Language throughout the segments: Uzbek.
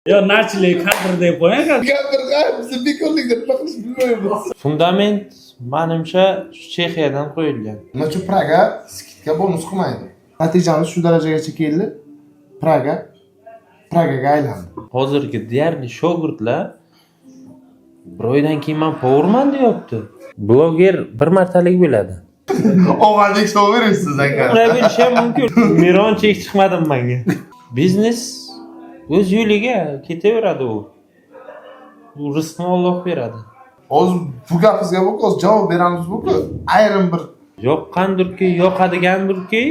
Yo nachlik kadr deb qo'ying. Bizni bekorlikda nima qilish bilmaymiz. Fundament menimcha Chexiyadan qo'yilgan. Nima uchun Praga skidka bonus qilmaydi? Natijamiz shu darajagacha keldi. Pragaga aylandi. Hozirgi deyarli shogirdlar bir oydan keyin men powerman deyapti. Bloger bir martalik bo'ladi. Og'andek so'raverasiz aka. Ular bilishi ham mumkin. Miron chek chiqmadim menga. Biznes o'z yo'liga ketaveradi u. Bu rizqni Alloh beradi. Hozir bu gapingizga hozir javob beramiz bu-ku. Ayrim bir Yoqqandirki, yoqadigandirki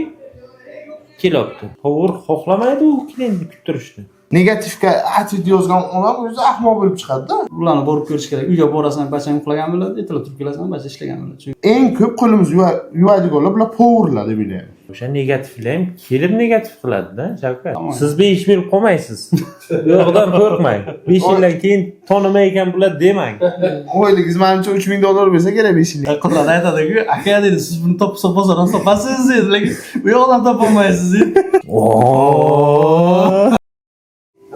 kelyapti. Power xohlamaydi u klientni kutib turishni. negativga attitude yozgan odam o'zi ahmoq bo'lib chiqadi-da. Ularni borib ko'rish kerak. Uyga borasan, bachang uxlagan bo'ladi, ertalab turib kelasan, bacha ishlagan bo'ladi. Chunki Eng ko'p qo'limiz yuvadiganlar bular powerlar deb o'ylayman. O'sha negativlar ham kelib negativ qiladi-da, Shavkat. Siz 5 yil qolmaysiz. Yo'qdan qo'rqmang. 5 yildan keyin tanimay ekan bular demang. Oyligingiz menimcha $3000 bo'lsa kerak 5 yillik. Qudrat aytadi-ku, aka dedi, siz buni topsa bozordan topasiz dedi, lekin u yoqdan topolmaysiz dedi.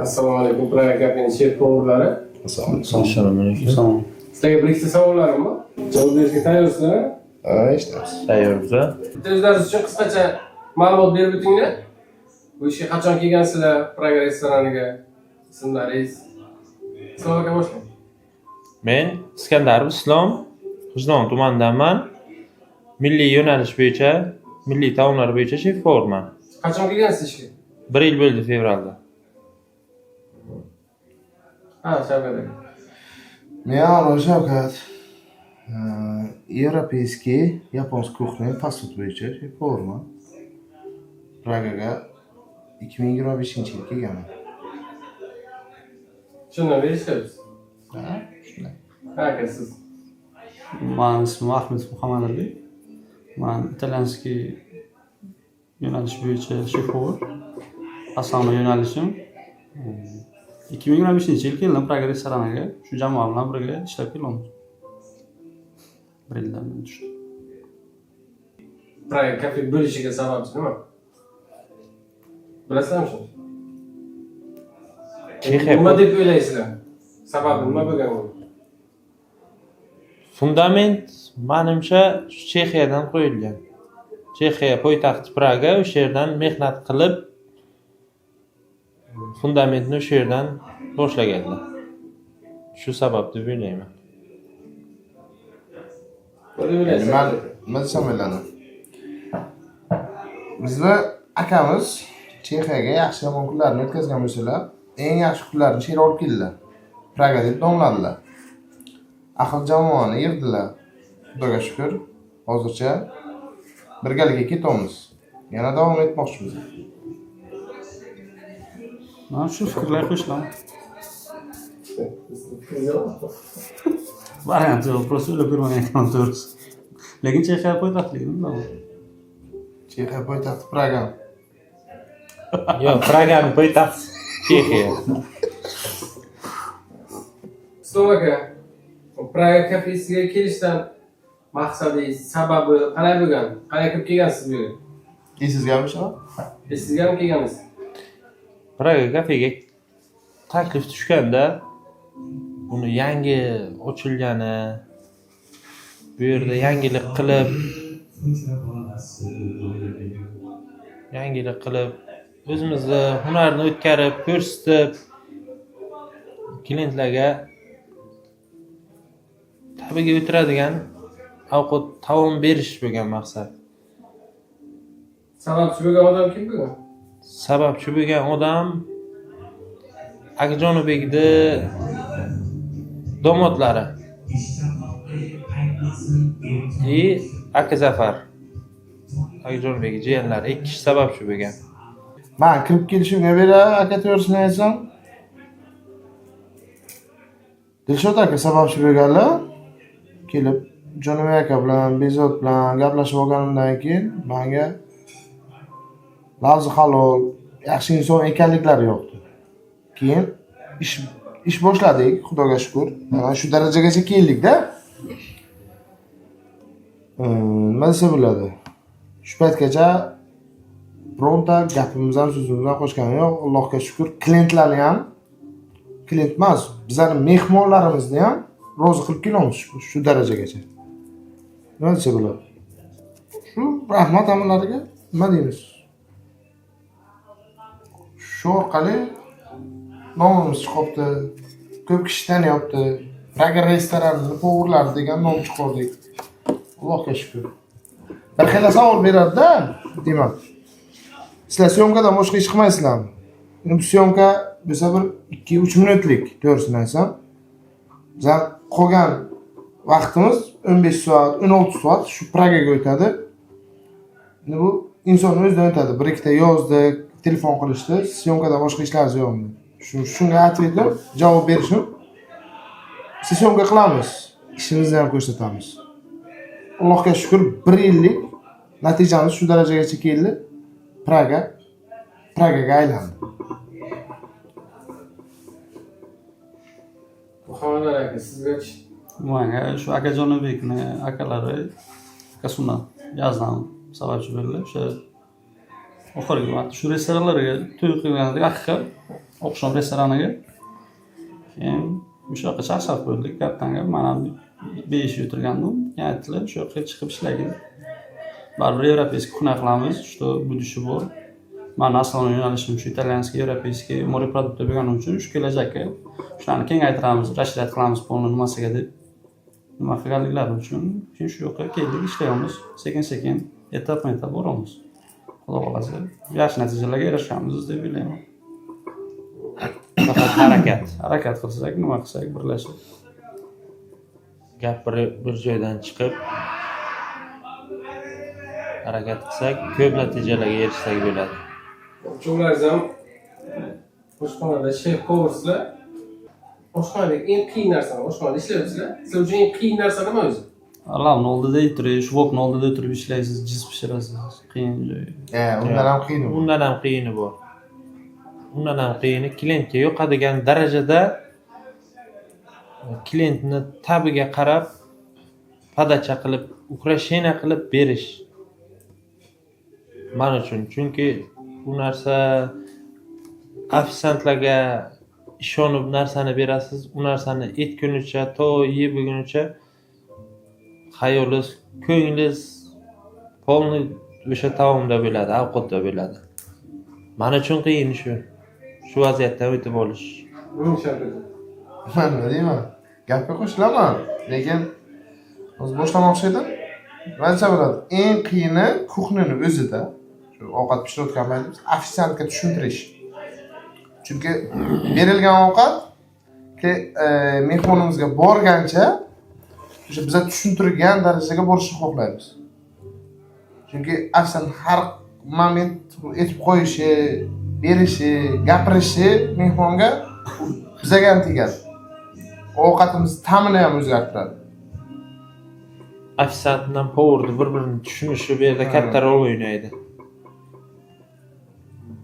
Assalomu alaykum, Praga Cafe'ning chef powerlari. Assalomu alaykum. Sizlarga bir ikkita savollarim bor. Javob berishga tayyorsizlar? Eshitamiz. Tayyormiz. Bitta o'zlaringiz uchun qisqacha ma'lumot berib o'tinglar. Bu ishga qachon kelgansizlar Praga restoraniga? Ismlaringiz? Islom aka boshlang. Men Iskandarov Islom, G'ijdon tumanidanman. Milliy yo'nalish bo'yicha, milliy taomlar bo'yicha chef powerman. Qachon kelgansiz ishga? 1 yil bo'ldi fevralda. Ha, Shavkat aka. Men Shavkat. Европейский, yaponskiy kuxnya fast food bo'yicha chef powerman. Pragaga 2025-yil kelganman. Shundan berishasiz. Ha, shunday. Ha, aka siz. Men ismim Ahmed Muhammadovich. Men italyanskiy yo'nalish bo'yicha chef power. Asosiy yo'nalishim 2025-yil keldim Praga restoraniga. Shu jamoa bilan birga ishlab kelyapmiz. 1 yildan tushdi. Praga Cafe bo'lishiga sababchi nima? Bilasizmi shuni? Chexiya Nima deb o'ylaysizlar? Sababi nima bo'lgan bu? Fundament menimcha Chexiyadan qo'yilgan. Chexiya poytaxti Praga, o'sha yerdan mehnat qilib fundamentni o'sha yerdan boshlaganlar. Shu sabab deb o'ylayman. Nima deb o'ylaysiz? Nima desam bo'ladi? Bizni akamiz Chexiyaga yaxshi yomon kunlarni o'tkazgan bo'lsalar, eng yaxshi kunlarni shu yerga olib keldilar. Praga deb nomladilar. Ahil jamoani yig'dilar. Xudoga shukr, hozircha birgalikda ketamiz. Yana davom etmoqchimiz. Men shu fikrlarga qo'shilaman. Variant yo'q, просто o'ylab ko'rmagan ekanman to'g'risi. Lekin Chexiya poytaxtligini bilaman. Chexiya poytaxti Praga. Yo'q, Pragani poytaxti Chexiya. Islom aka, Praga kafesiga kelishdan maqsadingiz, sababi qanday bo'lgan? Qanday kirib kelgansiz bu yerga? Esingizgami shu? Esingizgami kelgansiz? Praga kafega taklif tushganda buni yangi ochilgani, bu yerda yangilik qilib o'zimizni hunarni o'tkarib, ko'rsatib klientlarga tabiga o'tiradigan ovqat taom berish bo'lgan maqsad. Sababchi bo'lgan odam kim bo'lgan? Sababchi bo'lgan odam Akajonobekni domodlari. Aka Zafar. Akajonobek jiyanlari 2 kishi sababchi bo'lgan. Men kirib kelishimga bera aka to'g'risini aytsam, Dilshod aka sababchi bo'lganlar. Kelib Jonibek aka bilan, Bezod bilan gaplashib olganimdan keyin menga lafzi halol, yaxshi inson ekanliklari yoqdi. Keyin ish boshladik, Xudoga shukr. Mana shu darajagacha keldik-da. Nima desa bo'ladi? Shu paytgacha bironta gapimiz ham so'zimiz ham qo'shgani yo'q. Allohga shukr, klientlarni ham klient emas, bizlarning mehmonlarimizni ham rozi qilib kelamiz shu darajagacha. Nima desa bo'ladi? Shu rahmat amalariga nima deymiz? Shu orqali nomimiz chiqibdi. Ko'p kishi taniyapti. Praga restoranini povurlari degan nom chiqardik. Allohga shukr. Bir xil savol beradi-da, demak. Sizlar syomkadan boshqa ish qilmaysizlarmi? Bu syomka bo'lsa bir 2-3 minutlik, to'g'risini aytsam. Bizlar qolgan vaqtimiz 15 soat, 16 soat shu Pragaga o'tadi. Endi bu inson o'zidan o'tadi. Bir ikkita yozdik, telefon qilishdi, syomkadan boshqa ishlaringiz yo'qmi? Shunga atvetim, javob berishim. Siz syomka qilamiz, ishimizni ham ko'rsatamiz. Allohga shukr 1 yillik natijamiz shu darajagacha keldi. Pragaga aylandi. Muhammad aka, sizgachi? Manga shu Akajonbekni akalari Kasuna yazdan sababchi bo'ldi. O'sha oxirgi vaqt shu restoranlarga to'y qilgandik, haqiqat oqshom restoraniga. Keyin o'sha yoqqa chaqchaq bo'ldik, kaptanga mana 5 o'tirgandim. Aytdilar, shu yoqqa chiqib ishlagan. Baribir европейский hunar qilamiz, что будущее bor. Mani aslan yo'nalishim shu italyanskiy, европейский moreprodukt bo'lganim uchun shu kelajakka shularni kengaytiramiz, rashriyat qilamiz polni nimasiga deb nima qilganliklari uchun keyin shu yoqqa keldik, ishlaymiz. Sekin-sekin etap-etap boramiz. Xudo xolasa yaxshi natijalarga erishamiz deb o'ylayman. Faqat Harakat qilsak, nima qilsak birlashib. Gap bir joydan chiqib harakat qilsak, ko'p natijalarga erishsak bo'ladi. Uchuvlaringiz ham oshxonada shef ko'rsizlar. Oshxonadagi eng qiyin narsa, oshxonada ishlayapsizlar. Sizlar uchun eng qiyin narsa nima o'zi? Alamni oldida o'tirish, shvokni oldida o'tirib ishlaysiz, jiz pishirasiz. Qiyin joy. Undan ham qiyin. Undan ham qiyini bor. Undan ham qiyini klientga yoqadigan darajada klientni tabiga qarab podacha qilib, ukrasheniya qilib berish. Men uchun, chunki bu narsa ofitsiantlarga ishonib narsani berasiz, u narsani etgunicha, to yeb bo'lgunicha xayolingiz, ko'nglingiz polni o'sha taomda bo'ladi, ovqatda bo'ladi. Men uchun qiyin shu. Shu vaziyatdan o'tib olish. Men nima deyman? Gapga qo'shilaman, lekin o'z boshlamoqchi edim. Mencha bo'ladi, eng qiyini kuxnini o'zida, shu ovqat pishirayotgan paytda ofitsiantga tushuntirish. Chunki berilgan ovqat mehmonimizga borgancha o'sha biza tushuntirgan darajaga borishni xohlaymiz. Chunki ofitsiant har moment aytib qo'yishi, berishi, gapirishi mehmonga bizaga ham tegadi. Ovqatimiz ta'mini ham o'zgartiradi. Ofitsiant bilan powerni bir-birini tushunishi bu yerda katta rol o'ynaydi.